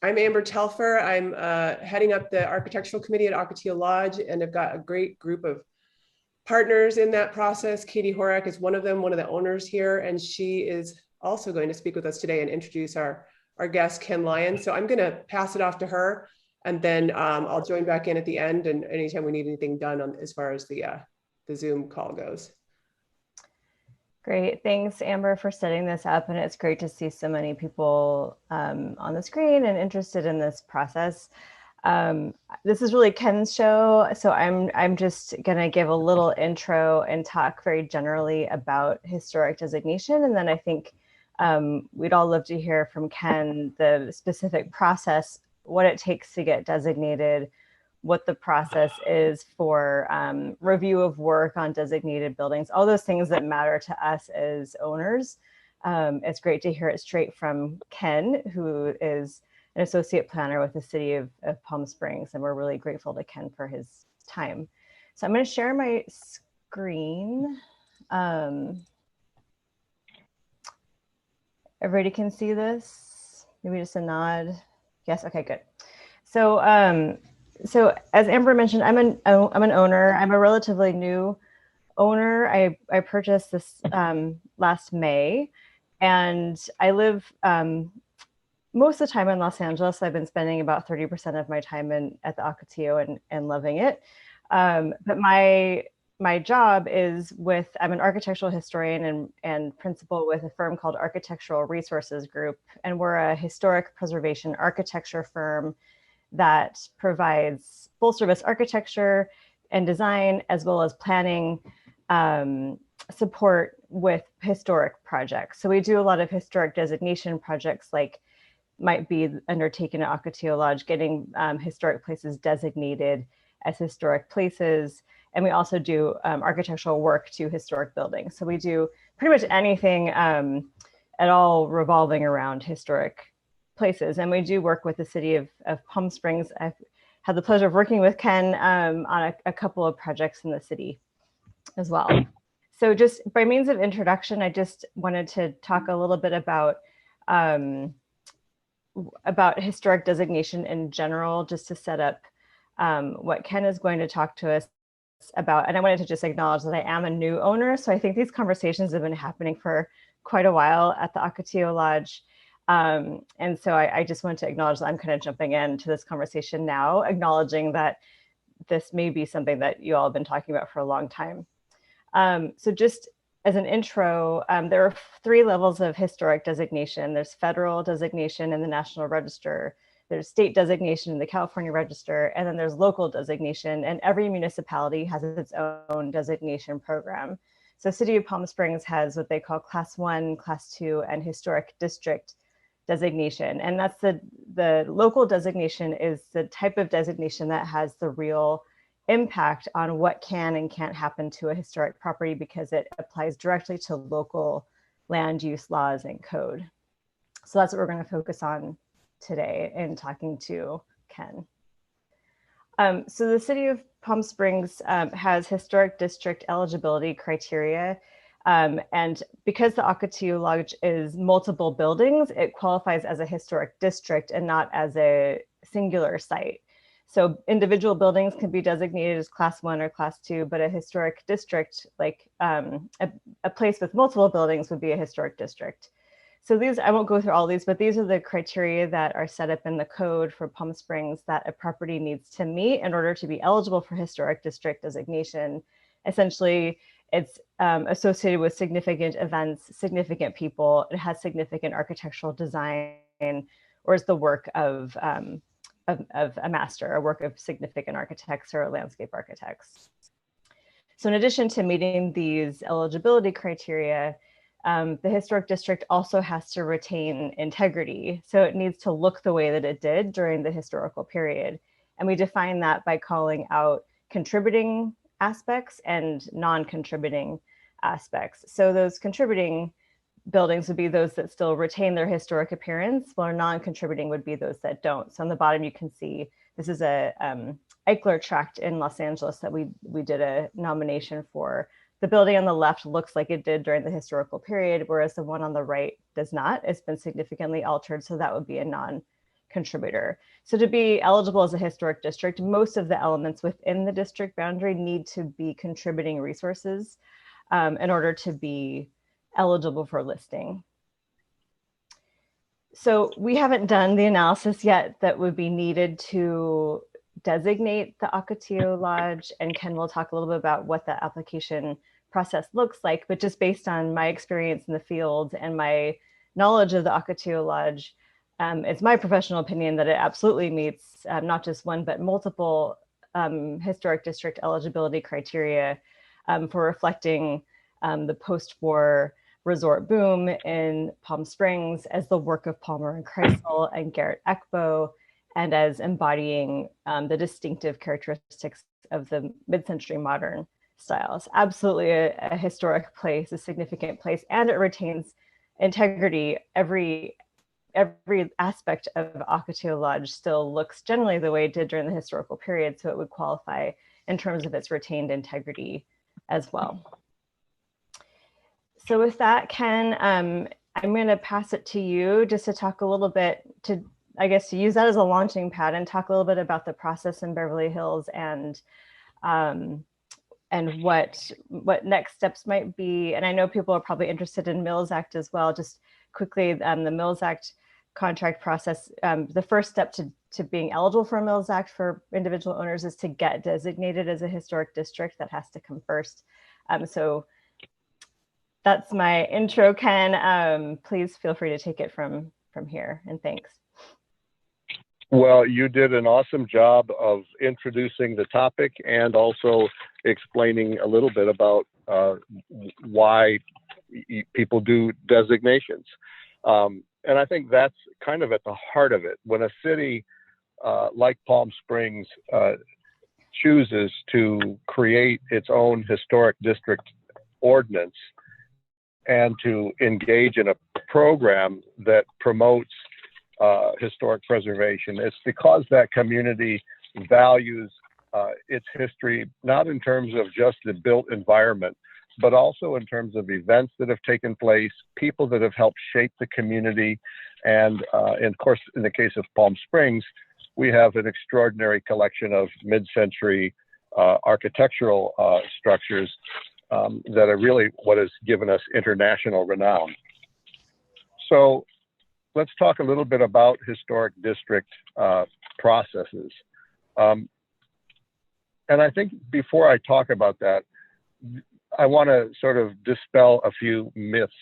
I'm Amber Telfer. I'm heading up the architectural committee at Ocotillo Lodge, and I've got a great group of partners in that process. Katie Horak is one of them, one of the owners here, and she is also going to speak with us today and introduce our guest, Ken Lyons. So I'm going to pass it off to her, and then I'll join back in at the end, and anytime we need anything done on as far as the Zoom call goes. Great, thanks Amber for setting this up, and it's great to see so many people on the screen and interested in this process. This is really Ken's show, so I'm just gonna give a little intro and talk very generally about historic designation, and then I think we'd all love to hear from Ken the specific process, what it takes to get designated, what the process is for review of work on designated buildings, all those things that matter to us as owners. It's great to hear it straight from Ken, who is an associate planner with the city of Palm Springs, and we're really grateful to Ken for his time. So I'm going to share my screen. Everybody can see this? Maybe just a nod. Yes, okay, good. So as Amber mentioned, I'm an owner. I'm a relatively new owner. I purchased this last May, and I live most of the time in Los Angeles. I've been spending about 30% of my time at the Ocotillo and loving it. But my job is I'm an architectural historian and principal with a firm called Architectural Resources Group, and we're a historic preservation architecture firm that provides full service architecture and design, as well as planning support with historic projects. So we do a lot of historic designation projects, like might be undertaken at Ocotillo Lodge, getting historic places designated as historic places. And we also do architectural work to historic buildings. So we do pretty much anything at all revolving around historic places. And we do work with the city of Palm Springs. I've had the pleasure of working with Ken on a couple of projects in the city as well. So just by means of introduction, I just wanted to talk a little bit about historic designation in general, just to set up what Ken is going to talk to us about. And I wanted to just acknowledge that I am a new owner. So I think these conversations have been happening for quite a while at the Ocotillo Lodge. And so I just want to acknowledge that I'm kind of jumping into this conversation now, acknowledging that this may be something that you all have been talking about for a long time. So just as an intro, there are 3 levels of historic designation. There's federal designation in the National Register, there's state designation in the California Register, and then there's local designation, and every municipality has its own designation program. So City of Palm Springs has what they call Class 1, Class 2, and Historic District designation. And that's the local designation is the type of designation that has the real impact on what can and can't happen to a historic property, because it applies directly to local land use laws and code. So that's what we're going to focus on today in talking to Ken. So the City of Palm Springs has historic district eligibility criteria. And because the Ocotillo Lodge is multiple buildings, it qualifies as a historic district and not as a singular site. So individual buildings can be designated as Class 1 or Class 2, but a historic district, like a place with multiple buildings, would be a historic district. So these, I won't go through all these, but these are the criteria that are set up in the code for Palm Springs that a property needs to meet in order to be eligible for historic district designation. Essentially, it's associated with significant events, significant people, it has significant architectural design, or is the work of a master, a work of significant architects or landscape architects. So in addition to meeting these eligibility criteria, the historic district also has to retain integrity. So it needs to look the way that it did during the historical period. And we define that by calling out contributing aspects and non-contributing aspects. So those contributing buildings would be those that still retain their historic appearance, while non-contributing would be those that don't. So on the bottom, you can see this is a Eichler tract in Los Angeles that we did a nomination for. The building on the left looks like it did during the historical period, whereas the one on the right does not. It's been significantly altered, so that would be a non-contributing contributor. So to be eligible as a historic district, most of the elements within the district boundary need to be contributing resources in order to be eligible for listing. So we haven't done the analysis yet that would be needed to designate the Ocotillo Lodge, and Ken will talk a little bit about what the application process looks like, but just based on my experience in the field and my knowledge of the Ocotillo Lodge, it's my professional opinion that it absolutely meets not just one, but multiple historic district eligibility criteria for reflecting the post-war resort boom in Palm Springs as the work of Palmer and Kreisel and Garrett Ekbo, and as embodying the distinctive characteristics of the mid-century modern styles. Absolutely a historic place, a significant place, and it retains integrity. Every aspect of Ocotillo Lodge still looks generally the way it did during the historical period, so it would qualify in terms of its retained integrity as well. So with that, Ken, I'm going to pass it to you just to talk a little bit, to use that as a launching pad and talk a little bit about the process in Beverly Hills and what next steps might be. And I know people are probably interested in Mills Act as well. Just quickly, the Mills Act contract process, the first step to being eligible for a Mills Act for individual owners is to get designated as a historic district. That has to come first. So that's my intro, Ken. Please feel free to take it from here, and thanks. Well, you did an awesome job of introducing the topic and also explaining a little bit about why people do designations. And I think that's kind of at the heart of it. When a city like Palm Springs chooses to create its own historic district ordinance and to engage in a program that promotes historic preservation, it's because that community values its history, not in terms of just the built environment, but also in terms of events that have taken place, people that have helped shape the community. And of course, in the case of Palm Springs, we have an extraordinary collection of mid-century architectural structures that are really what has given us international renown. So let's talk a little bit about historic district processes. And I think before I talk about that, I want to sort of dispel a few myths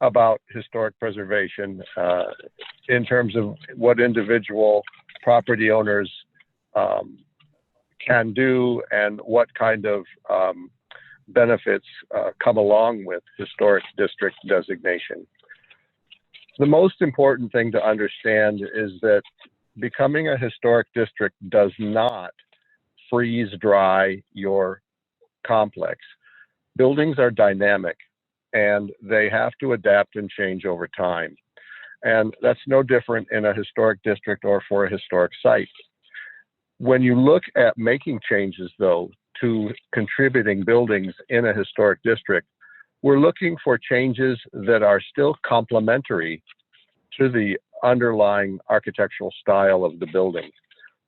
about historic preservation in terms of what individual property owners can do and what kind of benefits come along with historic district designation. The most important thing to understand is that becoming a historic district does not freeze dry your complex. Buildings are dynamic and they have to adapt and change over time. And that's no different in a historic district or for a historic site. When you look at making changes, though, to contributing buildings in a historic district, we're looking for changes that are still complementary to the underlying architectural style of the building.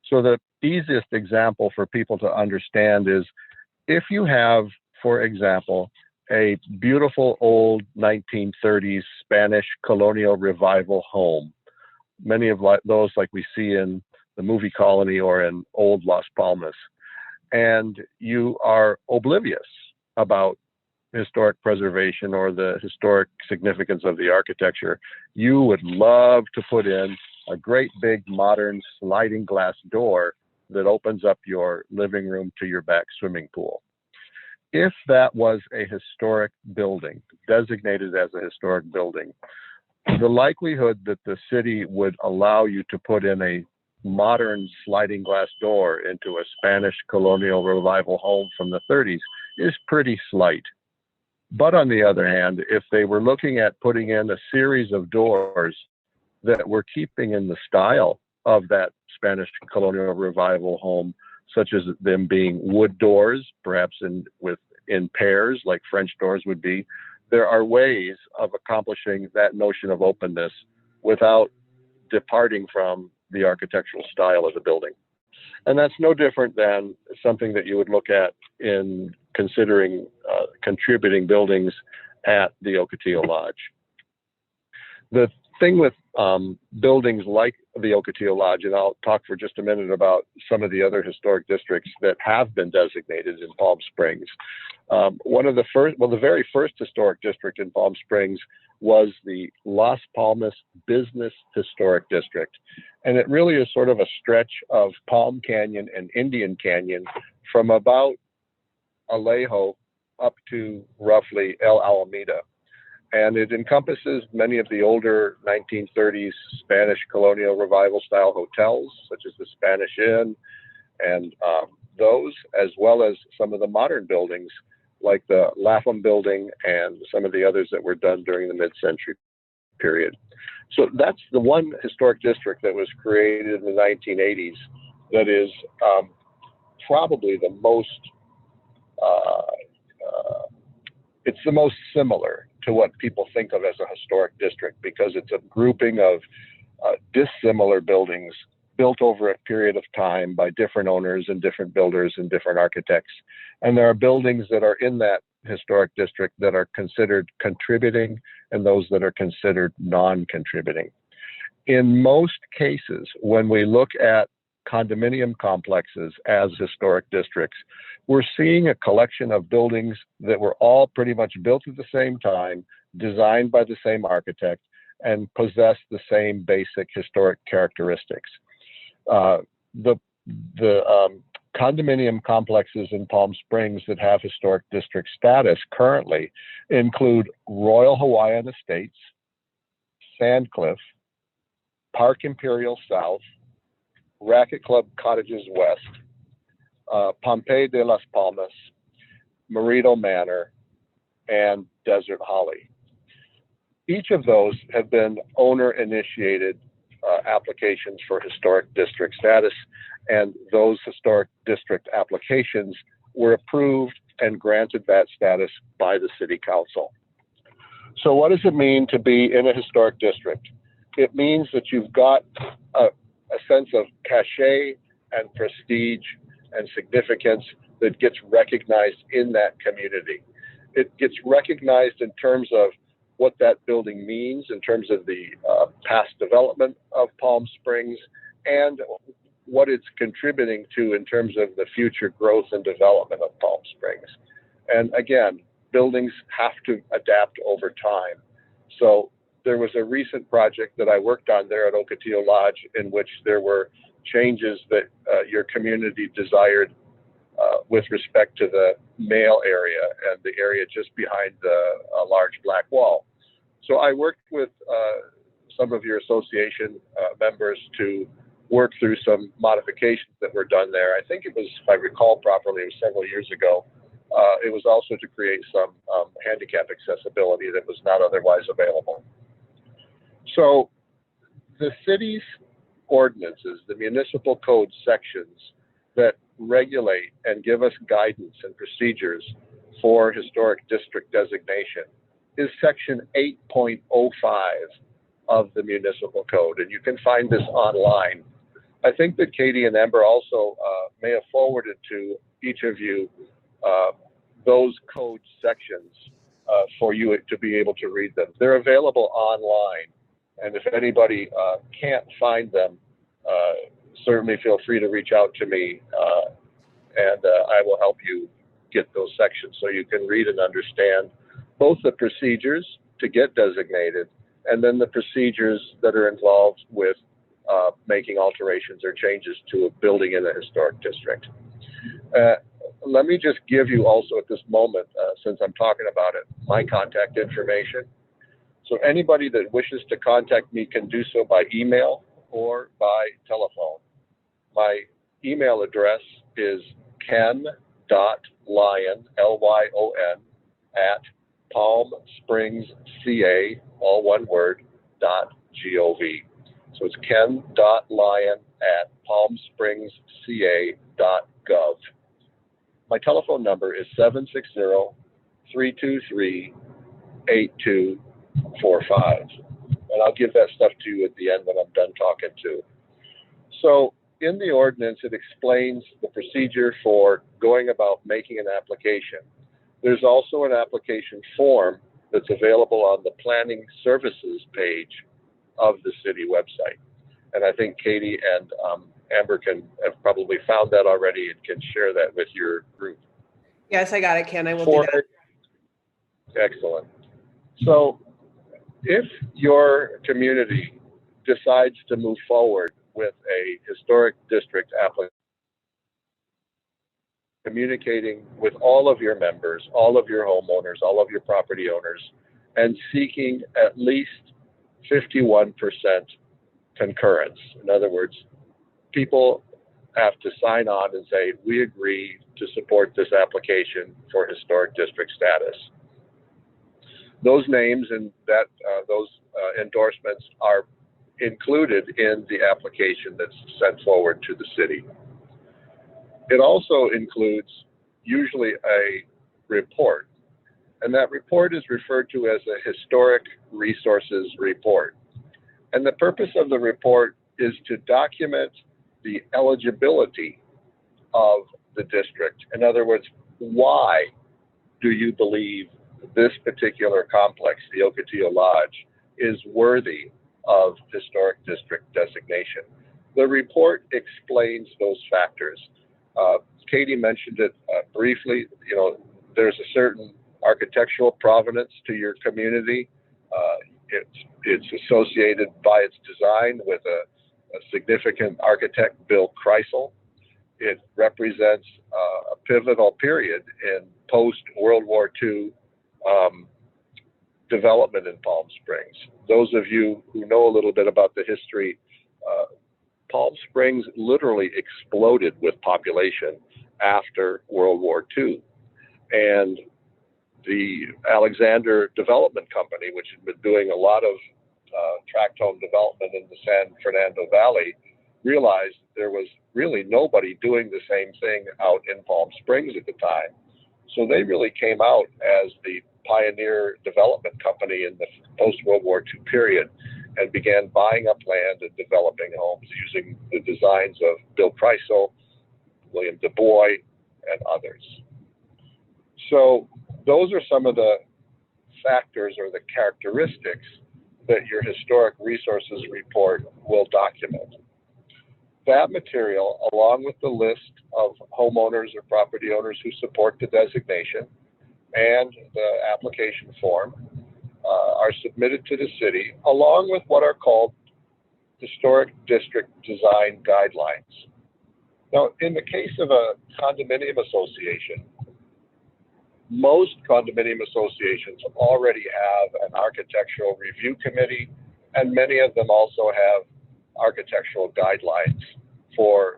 So the easiest example for people to understand is if you have, for example, a beautiful old 1930s Spanish colonial revival home, many of those like we see in the movie Colony or in old Las Palmas, and you are oblivious about historic preservation or the historic significance of the architecture, you would love to put in a great big modern sliding glass door that opens up your living room to your back swimming pool. If that was a historic building, designated as a historic building, the likelihood that the city would allow you to put in a modern sliding glass door into a Spanish colonial revival home from the 30s is pretty slight. But on the other hand, if they were looking at putting in a series of doors that were keeping in the style of that Spanish colonial revival home, such as them being wood doors, perhaps in pairs like French doors would be, there are ways of accomplishing that notion of openness without departing from the architectural style of the building. And that's no different than something that you would look at in considering contributing buildings at the Ocotillo Lodge. The thing with buildings like the Ocotillo Lodge, and I'll talk for just a minute about some of the other historic districts that have been designated in Palm Springs. The very first historic district in Palm Springs was the Las Palmas Business Historic District. And it really is sort of a stretch of Palm Canyon and Indian Canyon from about Alejo up to roughly El Alameda. And it encompasses many of the older 1930s Spanish colonial revival style hotels, such as the Spanish Inn, and those, as well as some of the modern buildings like the Lapham Building and some of the others that were done during the mid-century period. So that's the one historic district that was created in the 1980s that is probably the most, it's the most similar to what people think of as a historic district, because it's a grouping of dissimilar buildings built over a period of time by different owners and different builders and different architects. And there are buildings that are in that historic district that are considered contributing and those that are considered non-contributing. In most cases, when we look at condominium complexes as historic districts, we're seeing a collection of buildings that were all pretty much built at the same time, designed by the same architect, and possess the same basic historic characteristics. The condominium complexes in Palm Springs that have historic district status currently include Royal Hawaiian Estates, Sandcliff, Park Imperial South, Racket Club Cottages West, Pompeii de las Palmas, Morito Manor, and Desert Holly. Each of those have been owner-initiated applications for historic district status, and those historic district applications were approved and granted that status by the City Council. So what does it mean to be in a historic district? It means that you've got a sense of cachet and prestige and significance that gets recognized in that community. It gets recognized in terms of what that building means in terms of the past development of Palm Springs and what it's contributing to in terms of the future growth and development of Palm Springs. And again, buildings have to adapt over time. So there was a recent project that I worked on there at Ocotillo Lodge in which there were changes that your community desired with respect to the mail area and the area just behind the large black wall. So I worked with some of your association members to work through some modifications that were done there. I think it was, if I recall properly, it was several years ago. It was also to create some handicap accessibility that was not otherwise available. So the city's ordinances, the municipal code sections that regulate and give us guidance and procedures for historic district designation is section 8.05 of the municipal code. And you can find this online. I think that Katie and Amber also may have forwarded to each of you those code sections for you to be able to read them. They're available online. And if anybody can't find them, certainly feel free to reach out to me and I will help you get those sections so you can read and understand both the procedures to get designated and then the procedures that are involved with making alterations or changes to a building in a historic district. Let me just give you also at this moment, since I'm talking about it, my contact information. So anybody that wishes to contact me can do so by email or by telephone. My email address is ken.lyon, Lyon, at palmspringsca, all one word, .gov. So it's ken.lyon at palmspringsca.gov. My telephone number is 760-323-8245. And I'll give that stuff to you at the end when I'm done talking to. So in the ordinance, it explains the procedure for going about making an application. There's also an application form that's available on the planning services page of the city website. And I think Katie and Amber have probably found that already and can share that with your group. Yes, I got it, Ken. I will do that. Excellent. So if your community decides to move forward with a historic district application, communicating with all of your members, all of your homeowners, all of your property owners, and seeking at least 51% concurrence. In other words, people have to sign on and say, we agree to support this application for historic district status. Those names and those endorsements are included in the application that's sent forward to the city. It also includes usually a report, and that report is referred to as a historic resources report. And the purpose of the report is to document the eligibility of the district. In other words, why do you believe this particular complex, the Ocotillo Lodge, is worthy of historic district designation? The report explains those factors. Katie mentioned it briefly. You know, there's a certain architectural provenance to your community. It's associated by its design with a significant architect, Bill Kreisel. It represents a pivotal period in post-World War II development in Palm Springs. Those of you who know a little bit about the history, Palm Springs literally exploded with population after World War II. And the Alexander Development Company, which had been doing a lot of tract home development in the San Fernando Valley, realized there was really nobody doing the same thing out in Palm Springs at the time. So they really came out as the pioneer development company in the post-World War II period and began buying up land and developing homes using the designs of Bill Kreisel, William Du Bois, and others. So those are some of the factors or the characteristics that your historic resources report will document. That material, along with the list of homeowners or property owners who support the designation and the application form, are submitted to the city, along with what are called historic district design guidelines. Now, in the case of a condominium association, most condominium associations already have an architectural review committee, and many of them also have architectural guidelines for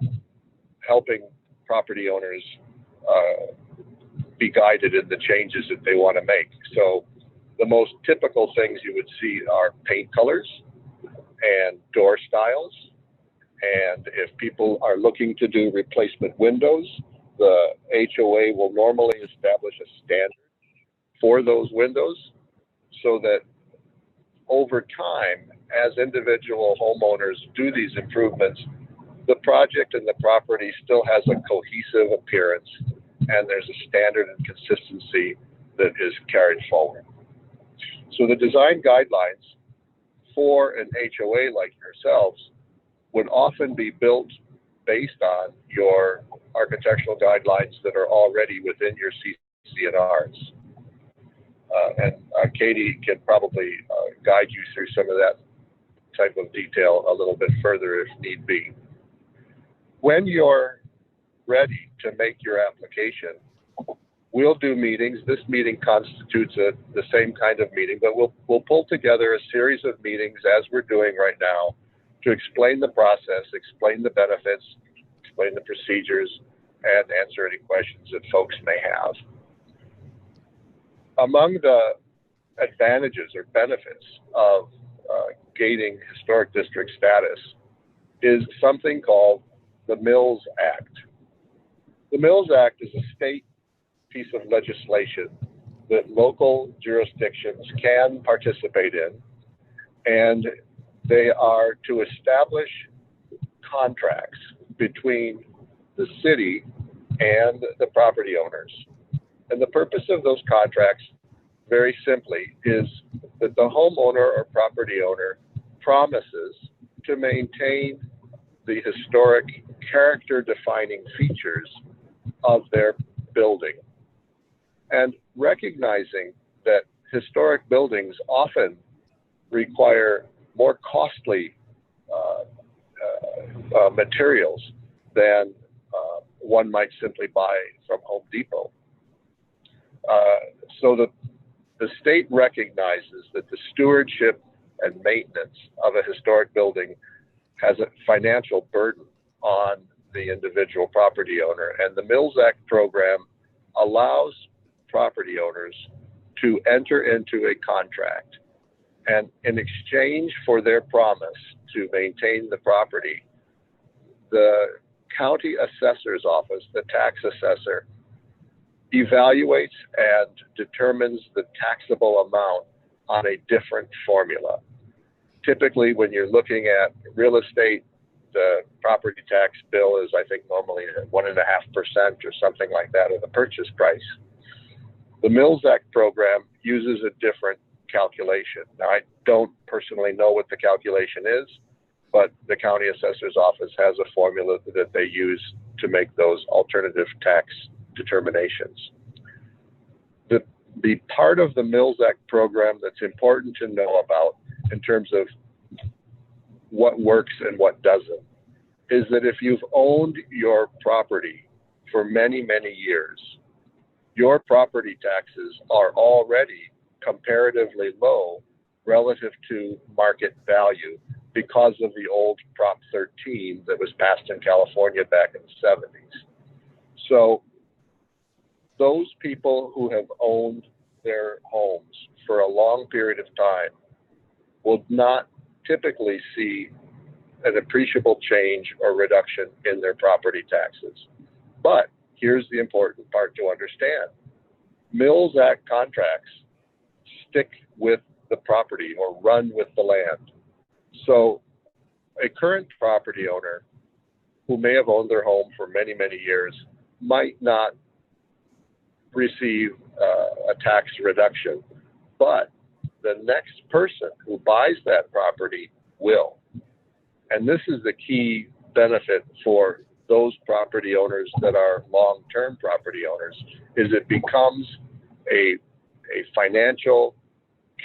helping property owners be guided in the changes that they want to make. So the most typical things you would see are paint colors and door styles. And if people are looking to do replacement windows, the HOA will normally establish a standard for those windows so that over time, as individual homeowners do these improvements, the project and the property still has a cohesive appearance, and there's a standard and consistency that is carried forward. So the design guidelines for an HOA like yourselves would often be built based on your architectural guidelines that are already within your CC&Rs. And Katie can probably guide you through some of that type of detail a little bit further if need be. When you're ready to make your application, we'll do meetings. This meeting constitutes the same kind of meeting, but we'll pull together a series of meetings as we're doing right now to explain the process, explain the benefits, explain the procedures, and answer any questions that folks may have. Among the advantages or benefits of gaining historic district status is something called the Mills Act. The Mills Act is a state piece of legislation that local jurisdictions can participate in, and they are to establish contracts between the city and the property owners. And the purpose of those contracts, very simply, is that the homeowner or property owner promises to maintain the historic character-defining features of their building. And recognizing that historic buildings often require more costly materials than one might simply buy from Home Depot. So the state recognizes that the stewardship and maintenance of a historic building has a financial burden on the individual property owner. And the Mills Act program allows property owners to enter into a contract. And in exchange for their promise to maintain the property, the county assessor's office, the tax assessor, evaluates and determines the taxable amount on a different formula. Typically, when you're looking at real estate, the property tax bill is, I think, normally 1.5% or something like that of the purchase price. The Mills Act program uses a different calculation. Now, I don't personally know what the calculation is, but the county assessor's office has a formula that they use to make those alternative tax determinations. The part of the Mills Act program that's important to know about in terms of what works and what doesn't is that if you've owned your property for many, many years, your property taxes are already comparatively low relative to market value because of the old Prop 13 that was passed in California back in the 70s. So those people who have owned their homes for a long period of time will not typically see an appreciable change or reduction in their property taxes. But here's the important part to understand. Mills Act contracts stick with the property or run with the land. So a current property owner who may have owned their home for many, many years might not receive a tax reduction, but the next person who buys that property will. And this is the key benefit for those property owners that are long-term property owners, is it becomes a financial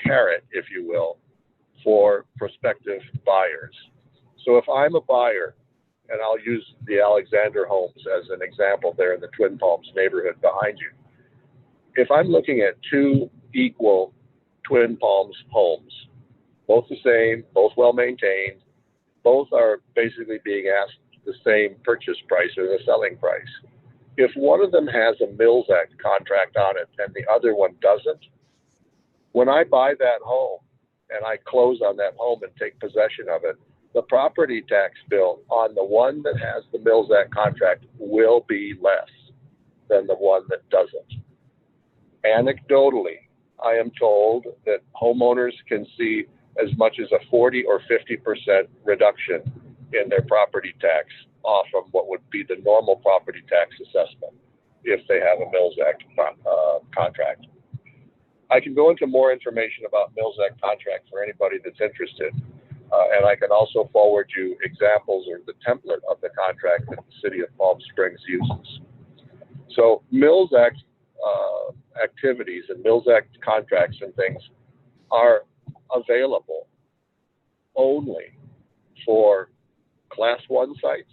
carrot, if you will, for prospective buyers. So if I'm a buyer, and I'll use the Alexander homes as an example there in the Twin Palms neighborhood behind you. If I'm looking at two equal Twin Palms homes, both the same, both well maintained, both are basically being asked the same purchase price or the selling price. If one of them has a Mills Act contract on it and the other one doesn't, when I buy that home and I close on that home and take possession of it, the property tax bill on the one that has the Mills Act contract will be less than the one that doesn't. Anecdotally, I am told that homeowners can see as much as a 40 or 50% reduction in their property tax off of what would be the normal property tax assessment if they have a Mills Act contract. I can go into more information about Mills Act contract for anybody that's interested. And I can also forward you examples or the template of the contract that the city of Palm Springs uses. So Mills Act activities and Mills Act contracts and things are available only for Class 1 sites,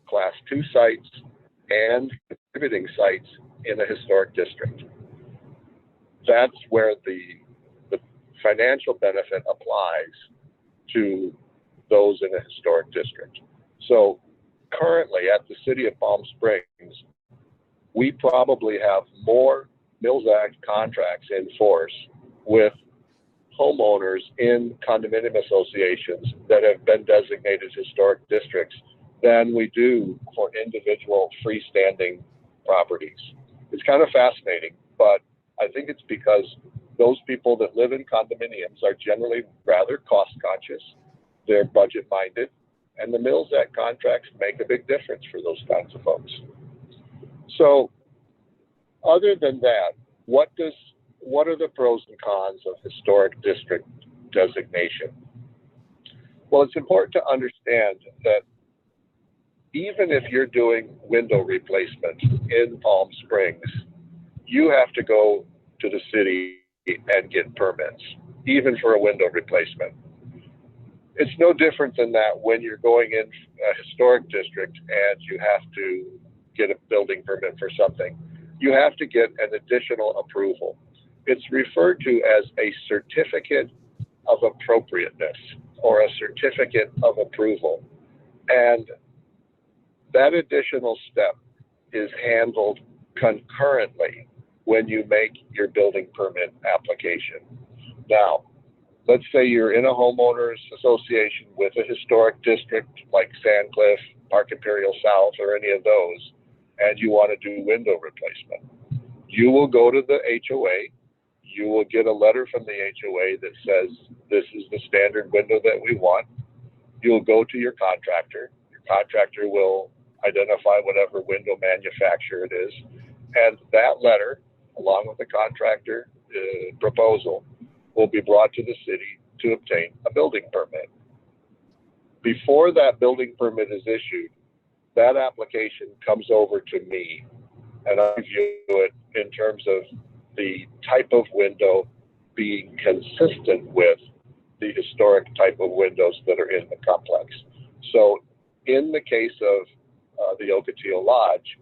Class 2 sites, and contributing sites in a historic district. That's where the financial benefit applies to those in a historic district. So currently at the city of Palm Springs, we probably have more Mills Act contracts in force with homeowners in condominium associations that have been designated historic districts than we do for individual freestanding properties. It's kind of fascinating, but I think it's because those people that live in condominiums are generally rather cost conscious, they're budget minded, And the Mills Act contracts make a big difference for those kinds of folks. So other than that, what are the pros and cons of historic district designation? Well, it's important to understand that even if you're doing window replacement in Palm Springs, you have to go to the city and get permits, even for a window replacement. It's no different than that when you're going in a historic district and you have to get a building permit for something. You have to get an additional approval. It's referred to as a certificate of appropriateness or a certificate of approval. And that additional step is handled concurrently when you make your building permit application. Now, let's say you're in a homeowners association with a historic district like Sandcliff, Park Imperial South, or any of those, and you want to do window replacement. You will go to the HOA. You will get a letter from the HOA that says, this is the standard window that we want. You'll go to your contractor. Your contractor will identify whatever window manufacturer it is. And that letter, along with the contractor proposal, will be brought to the city to obtain a building permit. Before that building permit is issued, that application comes over to me, and I review it in terms of the type of window being consistent with the historic type of windows that are in the complex. So in the case of the Ocotillo Lodge,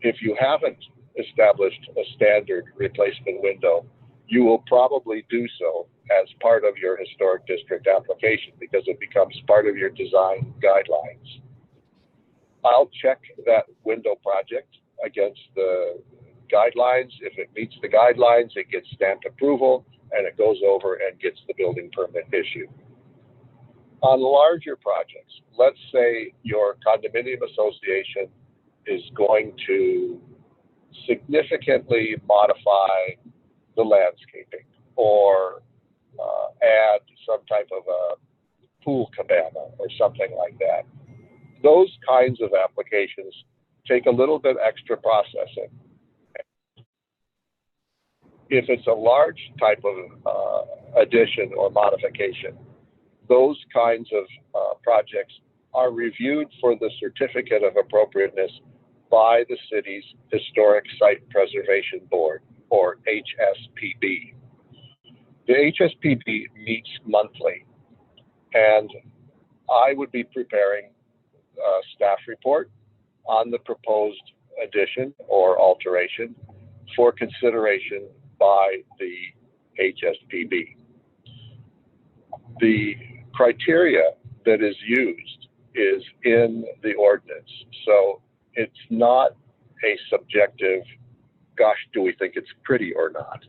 if you haven't established a standard replacement window, you will probably do so as part of your historic district application because it becomes part of your design guidelines. I'll check that window project against the guidelines. If it meets the guidelines, it gets stamped approval and it goes over and gets the building permit issued. On larger projects, let's say your condominium association is going to significantly modify the landscaping or add some type of a pool cabana or something like that. Those kinds of applications take a little bit extra processing. If it's a large type of addition or modification, those kinds of projects are reviewed for the Certificate of Appropriateness by the city's Historic Site Preservation Board, or HSPB. The HSPB meets monthly, and I would be preparing a staff report on the proposed addition or alteration for consideration by the HSPB. The criteria that is used is in the ordinance, so it's not a subjective, gosh, do we think it's pretty or not?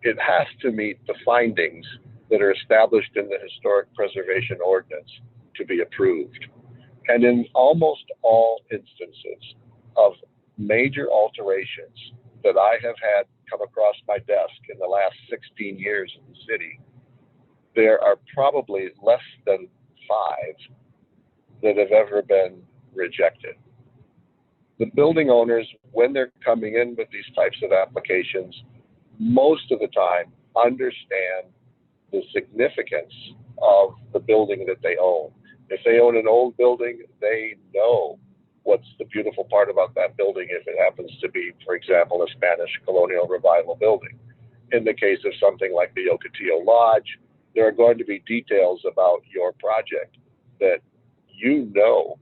It has to meet the findings that are established in the Historic Preservation Ordinance to be approved. And in almost all instances of major alterations that I have had come across my desk in the last 16 years in the city, there are probably less than 5 that have ever been rejected. The building owners, when they're coming in with these types of applications, most of the time understand the significance of the building that they own. If they own an old building, they know what's the beautiful part about that building if it happens to be, for example, a Spanish colonial revival building. In the case of something like the Ocotillo Lodge, there are going to be details about your project that you know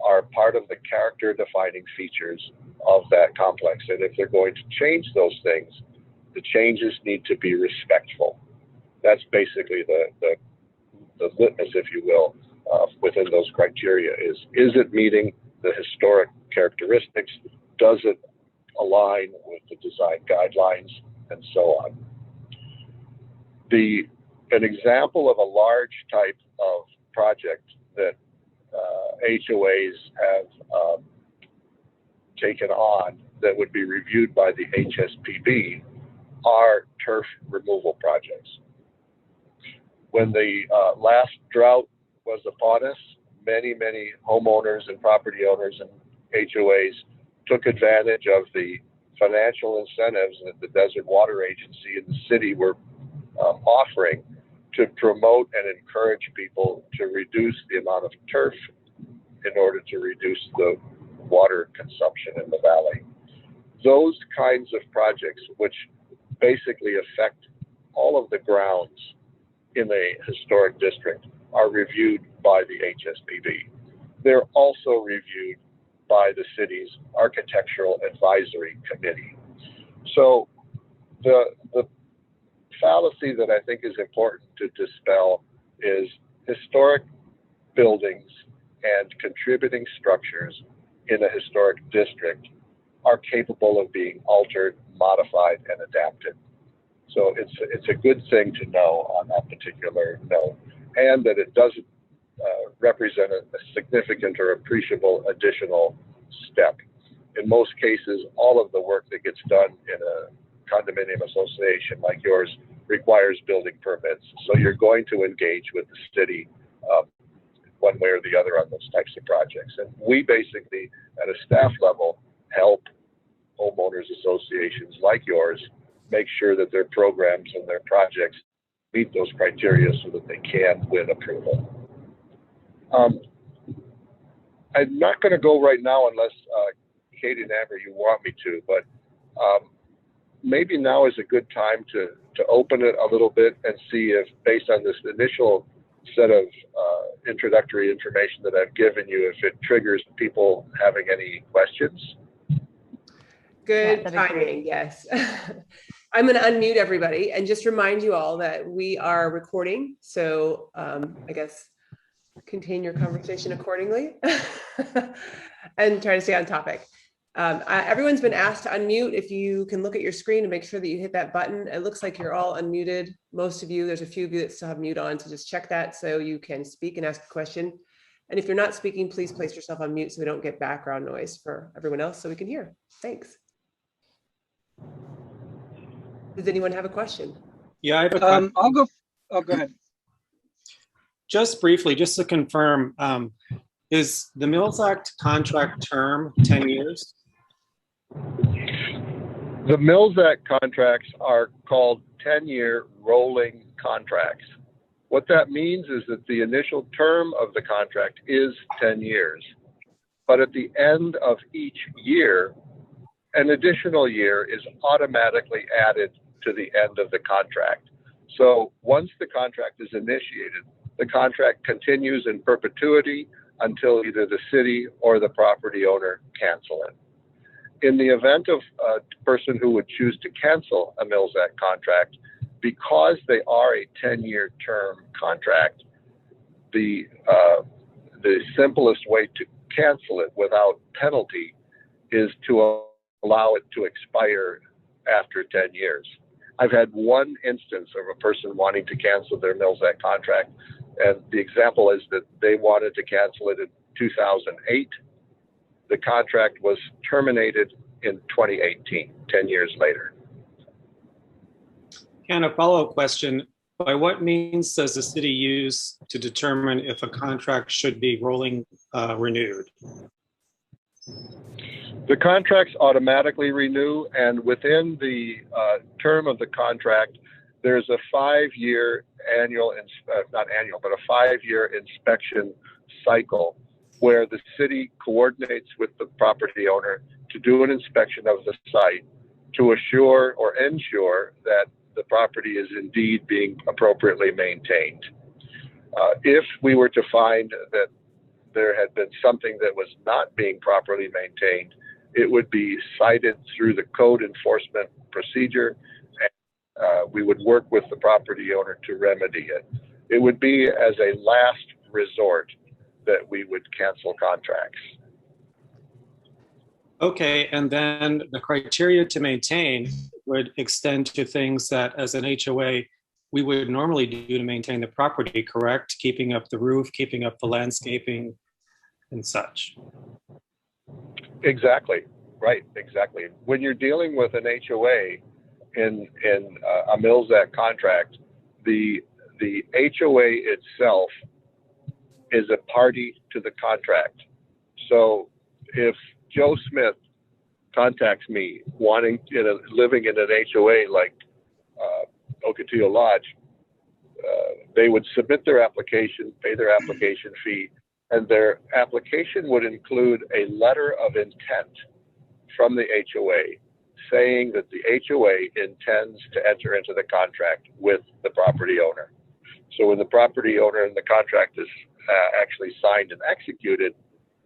are part of the character-defining features of that complex. And if they're going to change those things, the changes need to be respectful. That's basically the litmus, if you will, within those criteria is it meeting the historic characteristics? Does it align with the design guidelines and so on? An example of a large type of project that HOAs have taken on that would be reviewed by the HSPB are turf removal projects. When the last drought was upon us, many homeowners and property owners and HOAs took advantage of the financial incentives that the Desert Water Agency and the city were offering to promote and encourage people to reduce the amount of turf in order to reduce the water consumption in the valley. Those kinds of projects, which basically affect all of the grounds in a historic district, are reviewed by the HSPB. They're also reviewed by the city's Architectural Advisory Committee. So the fallacy that I think is important to dispel is historic buildings and contributing structures in a historic district are capable of being altered, modified, and adapted. So it's a good thing to know on that particular note, and that it doesn't represent a significant or appreciable additional step. In most cases, all of the work that gets done in a condominium association like yours requires building permits. So you're going to engage with the city one way or the other on those types of projects. And we basically, at a staff level, help homeowners associations like yours make sure that their programs and their projects meet those criteria so that they can win approval. I'm not going to go right now unless Katie and Amber, you want me to, but maybe now is a good time to open it a little bit and see if, based on this initial set of introductory information that I've given you, if it triggers people having any questions. Good timing, yes. I'm going to unmute everybody and just remind you all that we are recording. So I guess contain your conversation accordingly and try to stay on topic. Everyone's been asked to unmute. If you can look at your screen and make sure that you hit that button. It looks like you're all unmuted. Most of you, there's a few of you that still have mute on, so just check that so you can speak and ask a question. And if you're not speaking, please place yourself on mute so we don't get background noise for everyone else so we can hear. Thanks. Does anyone have a question? Yeah, I have a question. I'll go. Oh, go ahead. Just briefly, just to confirm, is the Mills Act contract term 10 years? The Mills Act contracts are called 10-year rolling contracts. What that means is that the initial term of the contract is 10 years, but at the end of each year, an additional year is automatically added to the end of the contract. So once the contract is initiated, the contract continues in perpetuity until either the city or the property owner cancel it. In the event of a person who would choose to cancel a Mills Act contract, because they are a 10-year term contract, the simplest way to cancel it without penalty is to allow it to expire after 10 years. I've had one instance of a person wanting to cancel their Mills Act contract, and the example is that they wanted to cancel it in 2008. The contract was terminated in 2018, 10 years later. And a follow-up question, by what means does the city use to determine if a contract should be rolling renewed? The contracts automatically renew, and within the term of the contract, there's a 5-year annual, not annual, but a 5-year inspection cycle where the city coordinates with the property owner to do an inspection of the site to assure or ensure that the property is indeed being appropriately maintained. If we were to find that there had been something that was not being properly maintained, it would be cited through the code enforcement procedure, and we would work with the property owner to remedy it. It would be as a last resort that we would cancel contracts. Okay, and then the criteria to maintain would extend to things that as an HOA, we would normally do to maintain the property, correct? Keeping up the roof, keeping up the landscaping and such. Exactly, right, exactly. When you're dealing with an HOA in a Mills Act contract, the HOA itself is a party to the contract. So if Joe Smith contacts me living in an HOA like Ocotillo Lodge, they would submit their application, pay their application fee, and their application would include a letter of intent from the HOA saying that the HOA intends to enter into the contract with the property owner. So when the property owner and the contract is actually signed and executed,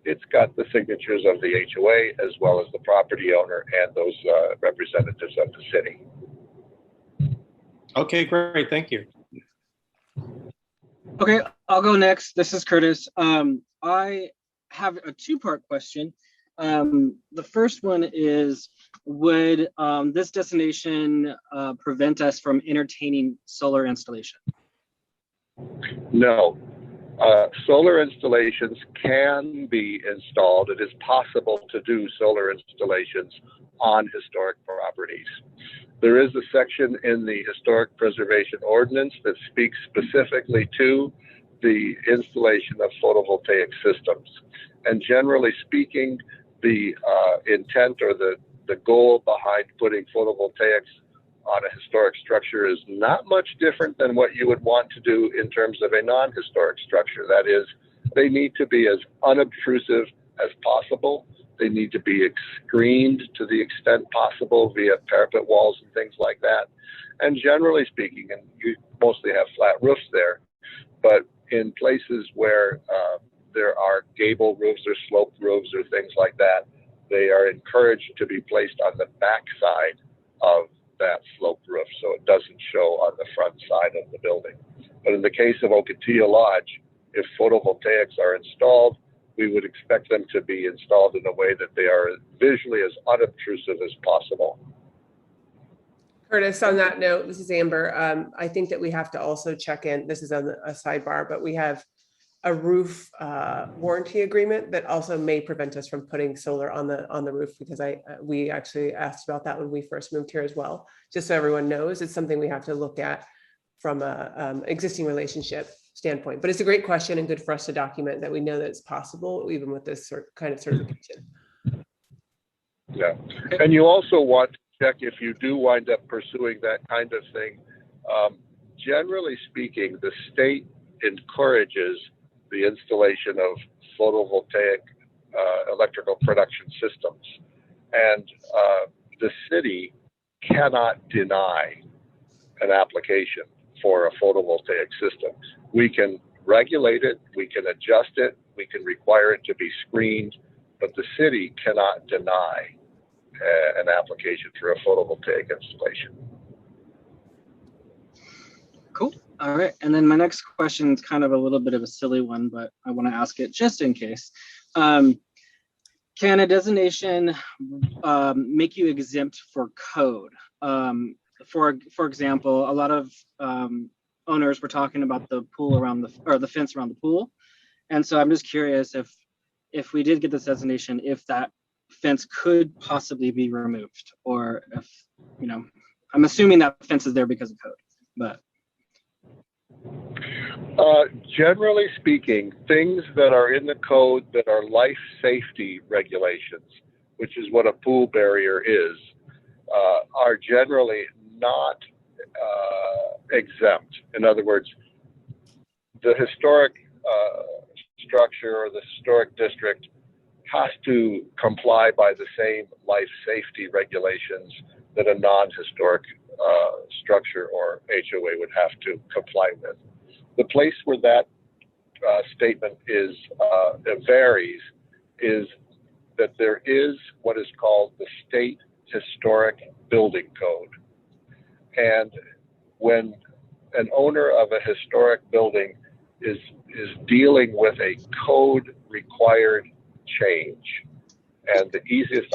it's got the signatures of the HOA as well as the property owner and those representatives of the city. Okay, great. Thank you. Okay, I'll go next. This is Curtis. I have a two-part question. The first one is, would this destination prevent us from entertaining solar installation? No. Solar installations can be installed. It is possible to do solar installations on historic properties. There is a section in the Historic Preservation Ordinance that speaks specifically to the installation of photovoltaic systems. And generally speaking, the intent or the goal behind putting photovoltaics on a historic structure is not much different than what you would want to do in terms of a non-historic structure. That is, they need to be as unobtrusive as possible. They need to be screened to the extent possible via parapet walls and things like that. And generally speaking, and you mostly have flat roofs there, but in places where there are gable roofs or sloped roofs or things like that, they are encouraged to be placed on the back side of that sloped roof, so it doesn't show on the front side of the building. But in the case of Ocotillo Lodge, if photovoltaics are installed, we would expect them to be installed in a way that they are visually as unobtrusive as possible. Curtis, on that note, this is Amber. I think that we have to also check in, this is on a sidebar, but we have a roof warranty agreement that also may prevent us from putting solar on the roof, because we actually asked about that when we first moved here as well. Just so everyone knows, it's something we have to look at from a existing relationship standpoint. But it's a great question and good for us to document that we know that it's possible even with this kind of certification. Yeah, and you also want to check if you do wind up pursuing that kind of thing. Generally speaking, the state encourages the installation of photovoltaic electrical production systems. And the city cannot deny an application for a photovoltaic system. We can regulate it, we can adjust it, we can require it to be screened, but the city cannot deny an application for a photovoltaic installation. Cool. All right. And then my next question is kind of a little bit of a silly one, but I want to ask it just in case. Can a designation make you exempt for code? For example, a lot of owners were talking about the pool around the fence around the pool. And so I'm just curious if we did get this designation, if that fence could possibly be removed, or if, I'm assuming that fence is there because of code, but. Generally speaking, things that are in the code that are life safety regulations, which is what a pool barrier is, are generally not exempt. In other words, the historic structure or the historic district has to comply by the same life safety regulations that a non-historic structure or HOA would have to comply with. The place where that statement is varies is that there is what is called the State Historic Building Code. And when an owner of a historic building is dealing with a code required change, and the easiest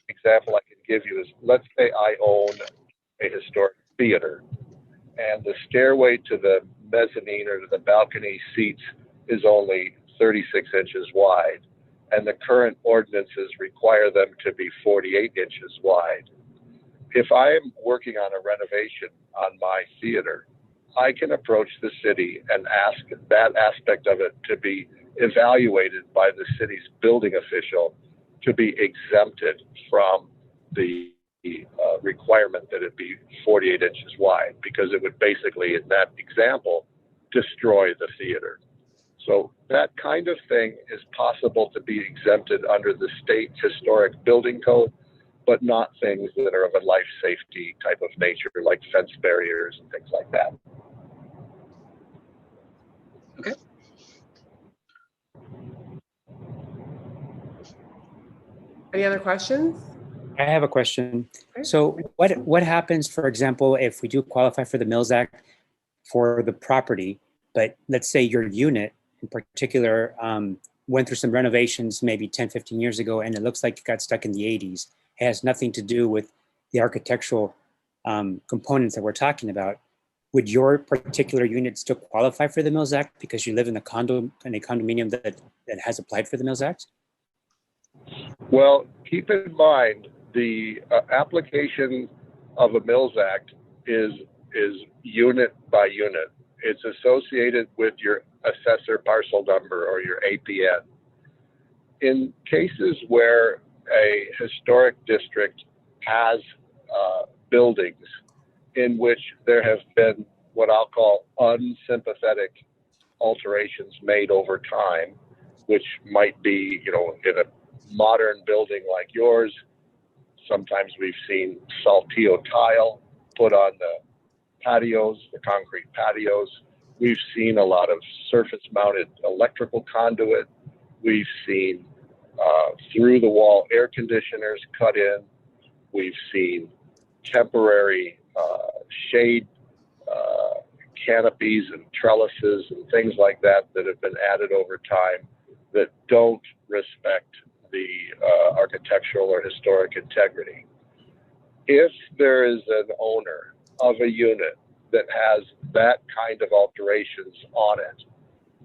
example I can give you is, let's say I own a historic theater, and the stairway to the mezzanine or to the balcony seats is only 36 inches wide, and the current ordinances require them to be 48 inches wide. If I am working on a renovation on my theater, I can approach the city and ask that aspect of it to be evaluated by the city's building official to be exempted from the requirement that it be 48 inches wide, because it would basically, in that example, destroy the theater. So that kind of thing is possible to be exempted under the state historic building code, but not things that are of a life safety type of nature, like fence barriers and things like that. Okay. Any other questions? I have a question. Okay. So what happens, for example, if we do qualify for the Mills Act for the property, but let's say your unit in particular went through some renovations maybe 10, 15 years ago, and it looks like it got stuck in the 80s. It has nothing to do with the architectural components that we're talking about. Would your particular unit still qualify for the Mills Act because you live in a condominium that has applied for the Mills Act? Well, keep in mind the application of a Mills Act is unit by unit. It's associated with your assessor parcel number or your APN. In cases where a historic district has buildings in which there have been what I'll call unsympathetic alterations made over time, which might be, in a modern building like yours, sometimes we've seen saltillo tile put on the patios, the concrete patios. We've seen a lot of surface mounted electrical conduit. We've seen through the wall air conditioners cut in. We've seen temporary shade canopies and trellises and things like that that have been added over time that don't respect the architectural or historic integrity. If there is an owner of a unit that has that kind of alterations on it,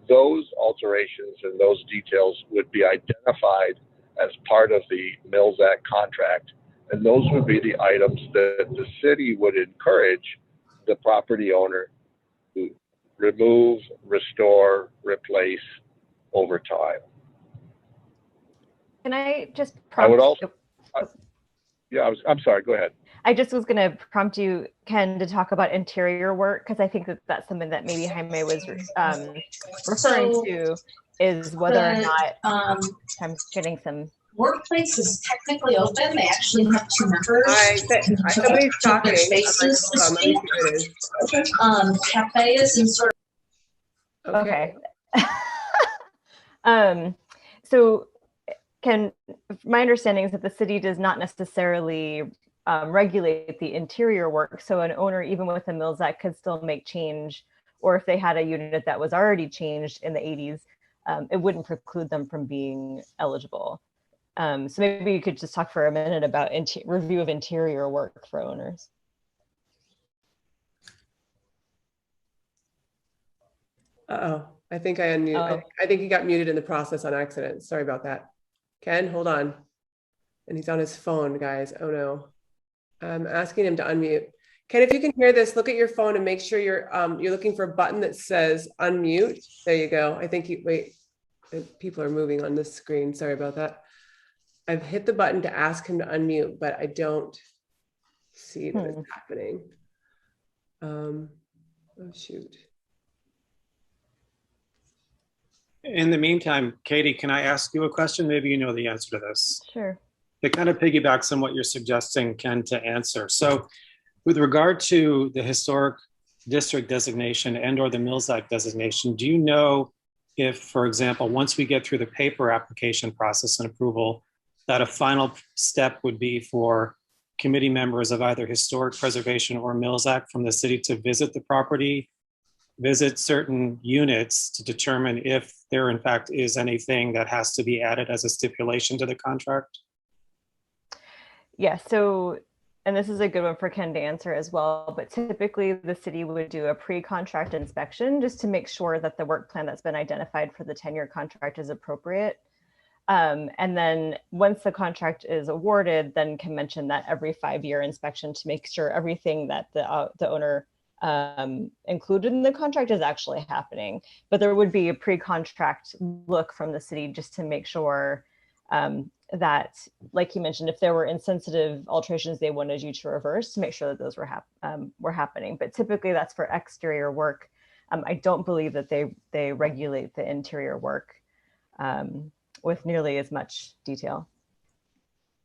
those alterations and those details would be identified as part of the Mills Act contract, and those would be the items that the city would encourage the property owner to remove, restore, replace over time. Can I just I would prompt? also, I'm sorry, go ahead. I just was going to prompt you, Ken, to talk about interior work, because I think that that's something that maybe Jaime was referring to, is whether or not I'm getting some. Workplace is technically open. They actually have two members. Somebody's talking. Spaces I'm like, hold on, let me see who it is. Cafes and sort of. Okay. So, Ken, my understanding is that the city does not necessarily regulate the interior work. So an owner, even with a Mills Act, could still make change, or if they had a unit that was already changed in the 80s, it wouldn't preclude them from being eligible. So maybe you could just talk for a minute about review of interior work for owners. Uh-oh, I think I unmuted. I think he got muted in the process on accident. Sorry about that. Ken, hold on. And he's on his phone, guys. Oh no. I'm asking him to unmute. Ken, if you can hear this, look at your phone and make sure you're looking for a button that says unmute. There you go. I think wait, people are moving on this screen. Sorry about that. I've hit the button to ask him to unmute, but I don't see that it's happening. Oh shoot. In the meantime, Katie, can I ask you a question? Maybe you know the answer to this. Sure. It kind of piggybacks on what you're suggesting, Ken, to answer. So with regard to the historic district designation and or the Mills Act designation, do you know if, for example, once we get through the paper application process and approval, that a final step would be for committee members of either historic preservation or Mills Act from the city to visit the property, visit certain units to determine if there in fact is anything that has to be added as a stipulation to the contract? Yeah, so, and this is a good one for Ken to answer as well, but typically the city would do a pre-contract inspection just to make sure that the work plan that's been identified for the 10-year contract is appropriate. And then once the contract is awarded, then can mention that every 5-year inspection to make sure everything that the owner included in the contract is actually happening. But there would be a pre-contract look from the city just to make sure that, like you mentioned, if there were insensitive alterations they wanted you to reverse, to make sure that those were happening. But typically that's for exterior work. I don't believe that they regulate the interior work with nearly as much detail.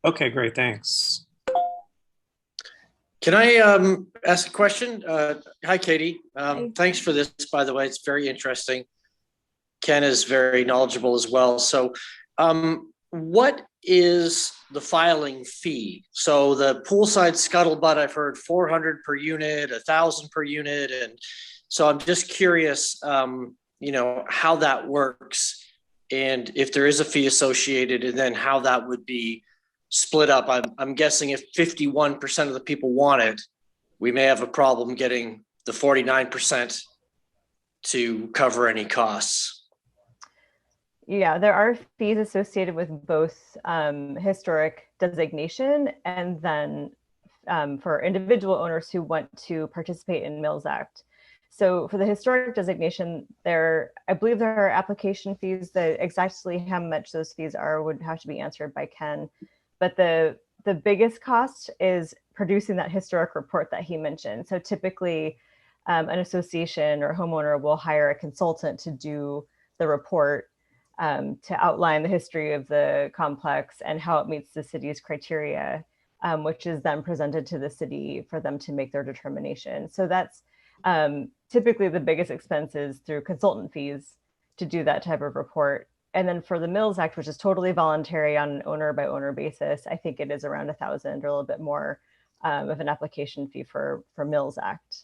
Okay, great, thanks. Can I ask a question? Hi, Katie. Hi. Thanks for this, by the way. It's very interesting. Ken is very knowledgeable as well. So what is the filing fee? So the poolside scuttlebutt, I've heard 400 per unit, 1,000 per unit. And so I'm just curious, how that works and if there is a fee associated, and then how that would be split up. I'm guessing if 51% of the people want it, we may have a problem getting the 49% to cover any costs. Yeah, there are fees associated with both historic designation and then for individual owners who want to participate in Mills Act. So for the historic designation, I believe there are application fees. That exactly how much those fees are would have to be answered by Ken. But the biggest cost is producing that historic report that he mentioned. So typically an association or homeowner will hire a consultant to do the report to outline the history of the complex and how it meets the city's criteria, which is then presented to the city for them to make their determination. So that's typically the biggest expense is through consultant fees to do that type of report. And then for the Mills Act, which is totally voluntary on an owner by owner basis, I think it is around 1,000 or a little bit more of an application fee for Mills Act.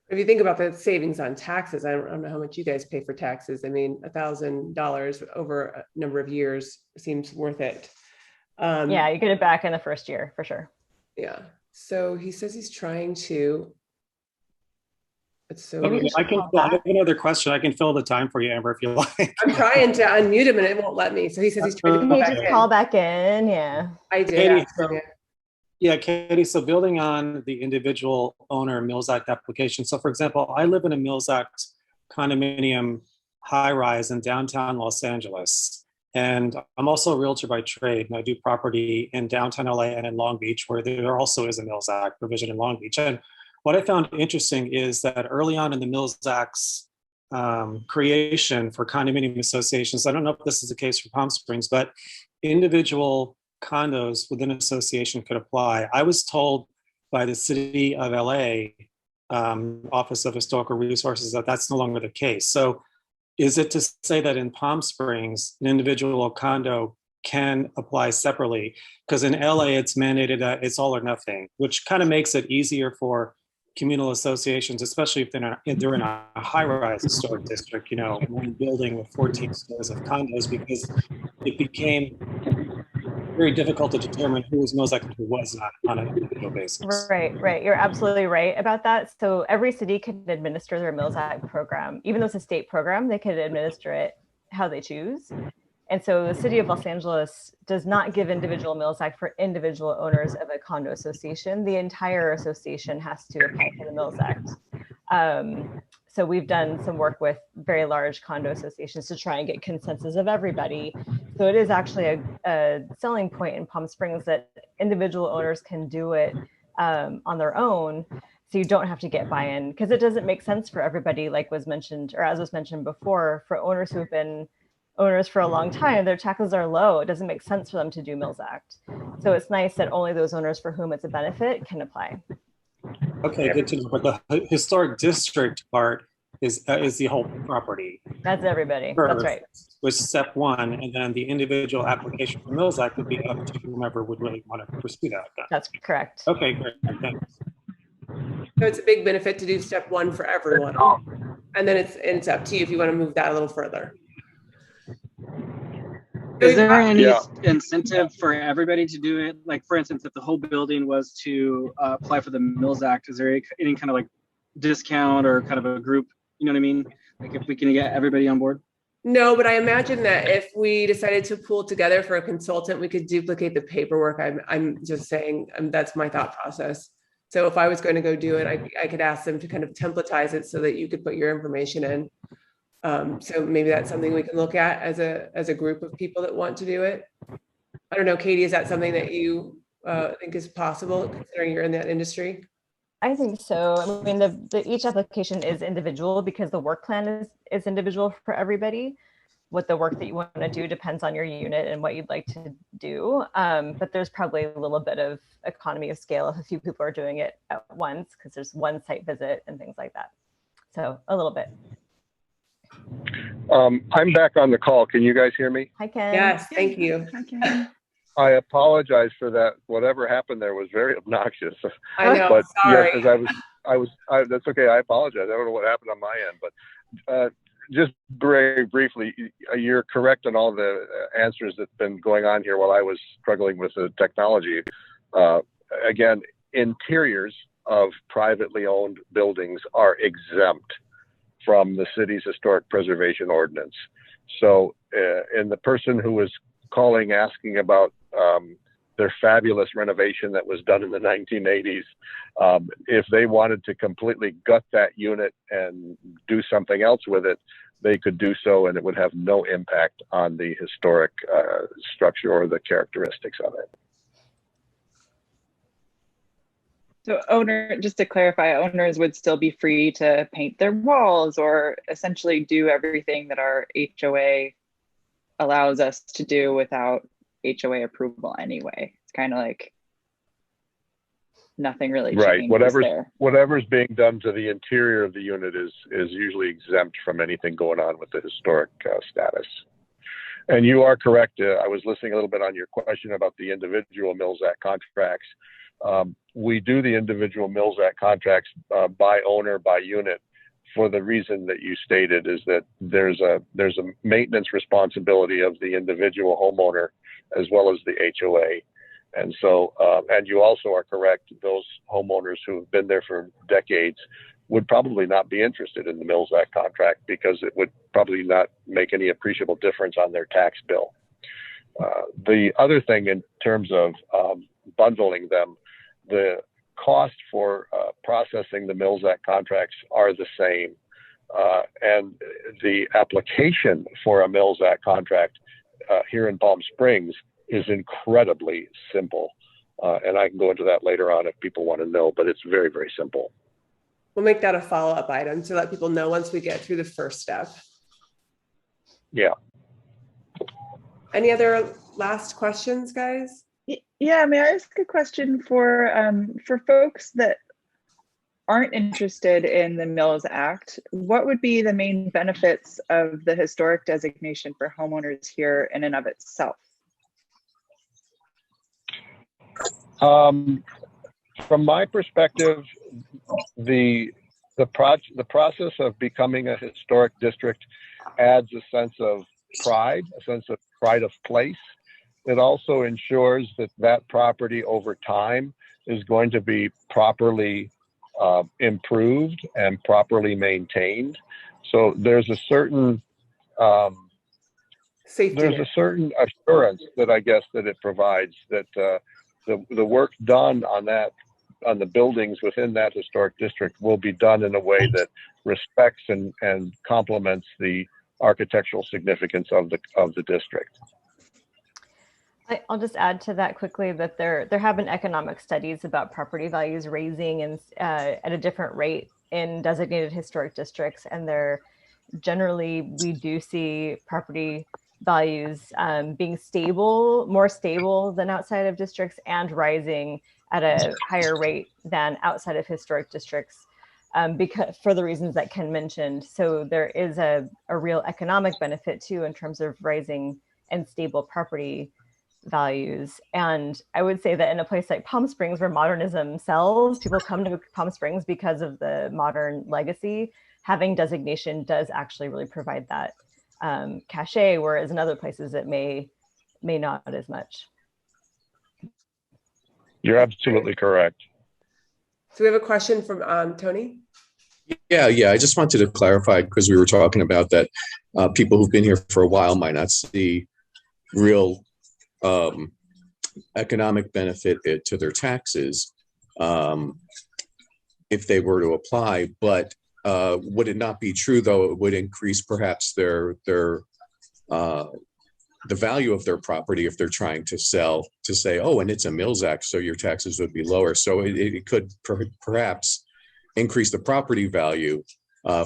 If you think about the savings on taxes, I don't know how much you guys pay for taxes. I mean, $1,000 over a number of years seems worth it. Yeah, you get it back in the first year for sure. Yeah. So he says he's trying to. So Okay, I have another question. I can fill the time for you, Amber, if you like. I'm trying to unmute him and it won't let me. So he says he's trying to Can you just call back in? Yeah. I did. Katie, Katie, so building on the individual owner Mills Act application. So for example, I live in a Mills Act condominium high rise in downtown Los Angeles. And I'm also a realtor by trade, and I do property in downtown LA and in Long Beach, where there also is a Mills Act provision in Long Beach. And what I found interesting is that early on in the Mills Act's creation for condominium associations, I don't know if this is the case for Palm Springs, but individual condos within an association could apply. I was told by the City of LA Office of Historical Resources that that's no longer the case. So is it to say that in Palm Springs, an individual condo can apply separately? Because in LA, it's mandated that it's all or nothing, which kind of makes it easier for communal associations, especially if they're in a high-rise historic district, one building with 14 stories of condos, because it became very difficult to determine who was Mills Act and who was not on an individual basis. Right. You're absolutely right about that. So every city can administer their Mills Act program. Even though it's a state program, they can administer it how they choose. And so the city of Los Angeles does not give individual Mills Act for individual owners of a condo association. The entire association has to apply for the Mills Act. So we've done some work with very large condo associations to try and get consensus of everybody. So it is actually a selling point in Palm Springs that individual owners can do it on their own. So you don't have to get buy-in, because it doesn't make sense for everybody, like was mentioned, or as was mentioned before, for owners who have been owners for a long time, their taxes are low. It doesn't make sense for them to do Mills Act. So it's nice that only those owners for whom it's a benefit can apply. Okay, good to know. But the historic district part is the whole property. That's everybody. That's right. With step one, and then the individual application for Mills Act would be up to whomever would really want to pursue that. That's correct. Okay, great. Thanks. So it's a big benefit to do step one for everyone. And then it's up to you if you want to move that a little further. Is there any incentive for everybody to do it? Like, for instance, if the whole building was to apply for the Mills Act, is there any kind of like discount or kind of a group? You know what I mean? Like, if we can get everybody on board? No, but I imagine that if we decided to pool together for a consultant, we could duplicate the paperwork. I'm just saying, that's my thought process. So if I was going to go do it, I could ask them to kind of templatize it so that you could put your information in. So maybe that's something we can look at as a group of people that want to do it. I don't know, Katie, is that something that you think is possible, considering you're in that industry? I think so. I mean, each application is individual because the work plan is individual for everybody. What the work that you want to do depends on your unit and what you'd like to do. But there's probably a little bit of economy of scale if a few people are doing it at once, because there's one site visit and things like that. So a little bit. I'm back on the call. Can you guys hear me? Hi, Ken. Yes, thank you. I apologize for that. Whatever happened there was very obnoxious. I know, But sorry. yes, as that's okay. I apologize. I don't know what happened on my end, but just very briefly, you're correct on all the answers that's been going on here while I was struggling with the technology. Again, interiors of privately owned buildings are exempt from the city's historic preservation ordinance. So, and the person who was calling asking about their fabulous renovation that was done in the 1980s, if they wanted to completely gut that unit and do something else with it, they could do so, and it would have no impact on the historic structure or the characteristics of it. So just to clarify, owners would still be free to paint their walls or essentially do everything that our HOA allows us to do without HOA approval anyway. It's kind of like nothing really changes there. Whatever's being done to the interior of the unit is usually exempt from anything going on with the historic status. And you are correct. I was listening a little bit on your question about the individual Mills Act contracts. We do the individual Mills Act contracts by owner, by unit, for the reason that you stated, is that there's a maintenance responsibility of the individual homeowner as well as the HOA. And so, and you also are correct, those homeowners who have been there for decades would probably not be interested in the Mills Act contract because it would probably not make any appreciable difference on their tax bill. The other thing in terms of bundling them, the cost for processing the Mills Act contracts are the same. And the application for a Mills Act contract here in Palm Springs is incredibly simple. And I can go into that later on if people want to know, but it's very, very simple. We'll make that a follow-up item to let people know once we get through the first step. Yeah. Any other last questions, guys? Yeah, may I ask a question for folks that aren't interested in the Mills Act? What would be the main benefits of the historic designation for homeowners here in and of itself? From my perspective, the process of becoming a historic district adds a sense of pride, a sense of pride of place. It also ensures that that property over time is going to be properly improved and properly maintained. So there's a certain there's a certain assurance that I guess that it provides that the work done on the buildings within that historic district will be done in a way that respects and complements the architectural significance of the district. I'll just add to that quickly that there have been economic studies about property values raising and at a different rate in designated historic districts, and generally we do see property values being stable, more stable than outside of districts, and rising at a higher rate than outside of historic districts, because for the reasons that Ken mentioned. So there is a real economic benefit too in terms of rising and stable property values. And I would say that in a place like Palm Springs, where modernism sells, people come to Palm Springs because of the modern legacy. Having designation does actually really provide that cachet, whereas in other places it may not as much. You're absolutely correct. So we have a question from Tony. Yeah. I just wanted to clarify, because we were talking about that people who've been here for a while might not see real economic benefit to their taxes. if they were to apply. But would it not be true, though, it would increase perhaps the value of their property if they're trying to sell, to say, oh, and it's a Mills Act, so your taxes would be lower. So it could perhaps increase the property value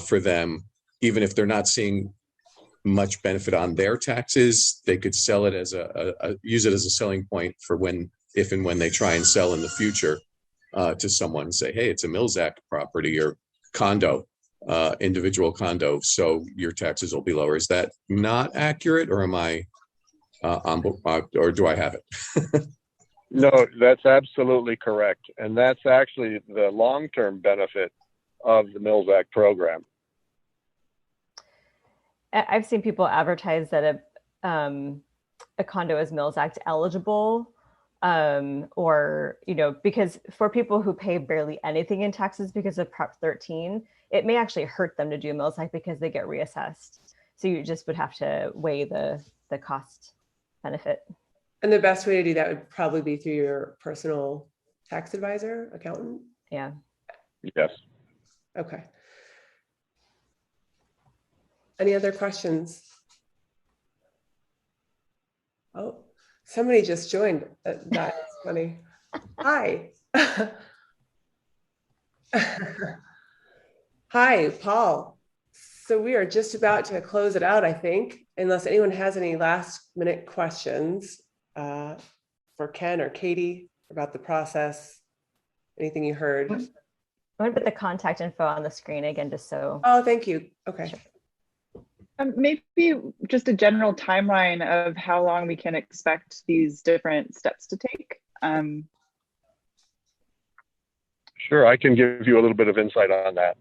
for them, even if they're not seeing much benefit on their taxes. They could sell it as use it as a selling point for if and when they try and sell in the future to someone, say, hey, it's a Mills Act property or condo, individual condo, so your taxes will be lower. Is that not accurate, or am I or do I have it? No, that's absolutely correct. And that's actually the long-term benefit of the Mills Act program. I've seen people advertise that a condo is Mills Act eligible, or, because for people who pay barely anything in taxes because of Prop 13, it may actually hurt them to do Mills Act because they get reassessed. So you just would have to weigh the cost benefit. And the best way to do that would probably be through your personal tax advisor, accountant. Yeah. Yes. Okay. Any other questions? Oh, somebody just joined. That's funny. Hi. Hi, Paul. So we are just about to close it out, I think, unless anyone has any last minute questions for Ken or Katie about the process, anything you heard. I'm going to put the contact info on the screen again, just so. Oh, thank you. Okay. Maybe just a general timeline of how long we can expect these different steps to take. Sure, I can give you a little bit of insight on that.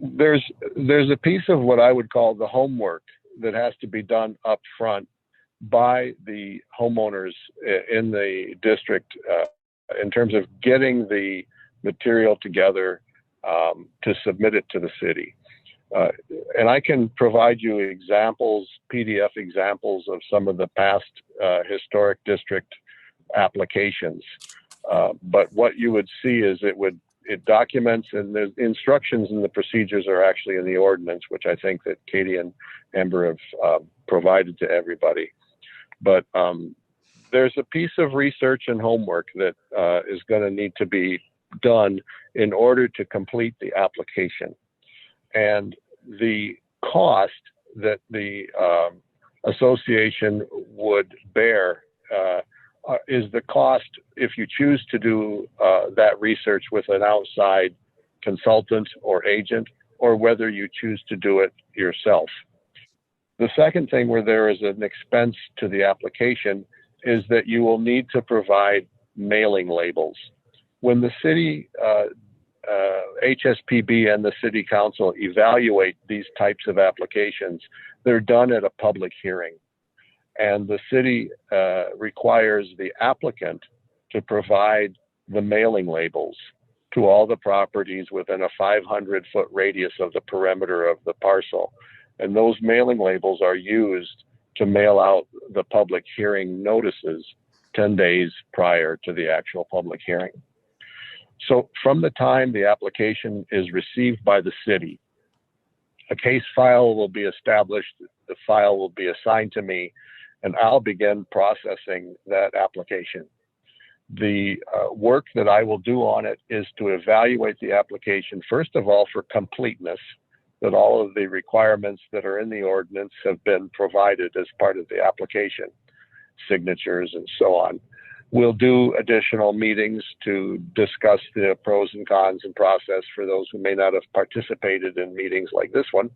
There's a piece of what I would call the homework that has to be done up front by the homeowners in the district in terms of getting the material together to submit it to the city. And I can provide you examples, PDF examples of some of the past historic district applications. But what you would see is it documents, and the instructions and the procedures are actually in the ordinance, which I think that Katie and Amber have provided to everybody. But there's a piece of research and homework that is going to need to be done in order to complete the application. And the cost that the association would bear is the cost if you choose to do that research with an outside consultant or agent, or whether you choose to do it yourself. The second thing where there is an expense to the application is that you will need to provide mailing labels. When the city HSPB and the city council evaluate these types of applications, they're done at a public hearing. And the city requires the applicant to provide the mailing labels to all the properties within a 500-foot radius of the perimeter of the parcel. And those mailing labels are used to mail out the public hearing notices 10 days prior to the actual public hearing. So from the time the application is received by the city, a case file will be established, the file will be assigned to me, and I'll begin processing that application. The work that I will do on it is to evaluate the application, first of all, for completeness, that all of the requirements that are in the ordinance have been provided as part of the application, signatures and so on. We'll do additional meetings to discuss the pros and cons and process for those who may not have participated in meetings like this one.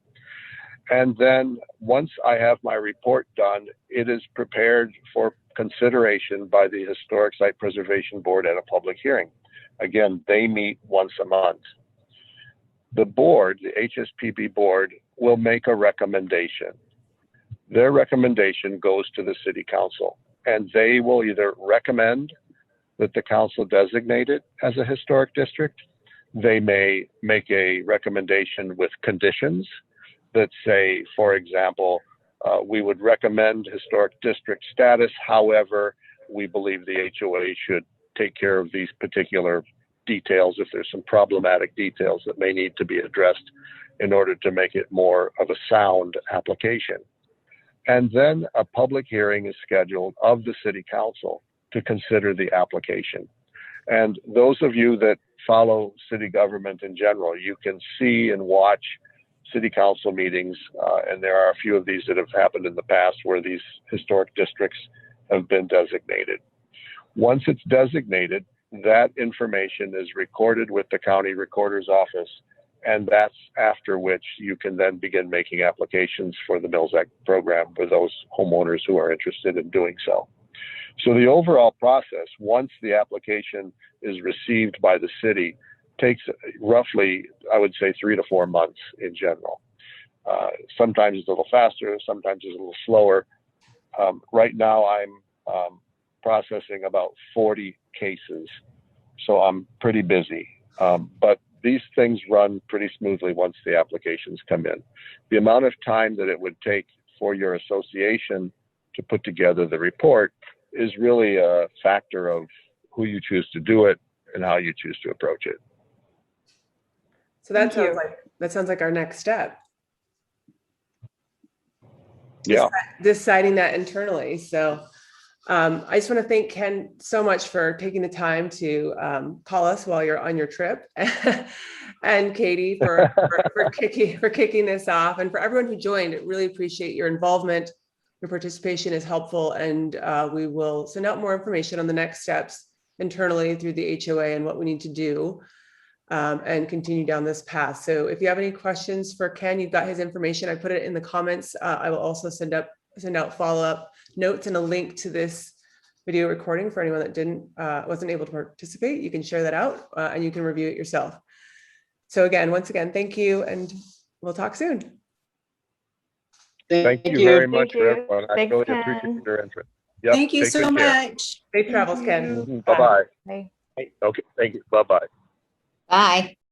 And then once I have my report done, it is prepared for consideration by the Historic Site Preservation Board at a public hearing. Again, they meet once a month. The board, the HSPB board, will make a recommendation. Their recommendation goes to the city council, and they will either recommend that the council designate it as a historic district. They may make a recommendation with conditions that say, for example, we would recommend historic district status. However, we believe the HOA should take care of these particular details if there's some problematic details that may need to be addressed in order to make it more of a sound application. And then a public hearing is scheduled of the city council to consider the application. And those of you that follow city government in general, you can see and watch city council meetings, and there are a few of these that have happened in the past where these historic districts have been designated. Once it's designated, that information is recorded with the county recorder's office, and that's after which you can then begin making applications for the Mills Act program for those homeowners who are interested in doing so. So the overall process, once the application is received by the city, takes roughly, I would say, 3 to 4 months in general. Sometimes it's a little faster, sometimes it's a little slower. Right now I'm processing about 40 cases, so I'm pretty busy. But these things run pretty smoothly once the applications come in. The amount of time that it would take for your association to put together the report is really a factor of who you choose to do it and how you choose to approach it. So that sounds like our next step. Yeah. Deciding that internally. So I just want to thank Ken so much for taking the time to call us while you're on your trip, and Katie for kicking this off, and for everyone who joined. Really appreciate your involvement. Your participation is helpful, and we will send out more information on the next steps internally through the HOA and what we need to do, and continue down this path. So if you have any questions for Ken, you've got his information. I put it in the comments. I will also send out follow-up notes and a link to this video recording for anyone that wasn't able to participate. You can share that out and you can review it yourself. So again, once again, thank you, and we'll talk soon. Thank you very much for everyone. I really appreciate your interest. Yep, thank you so much. Safe travels, Ken. Bye-bye. Bye. Okay, thank you. Bye-bye. Bye.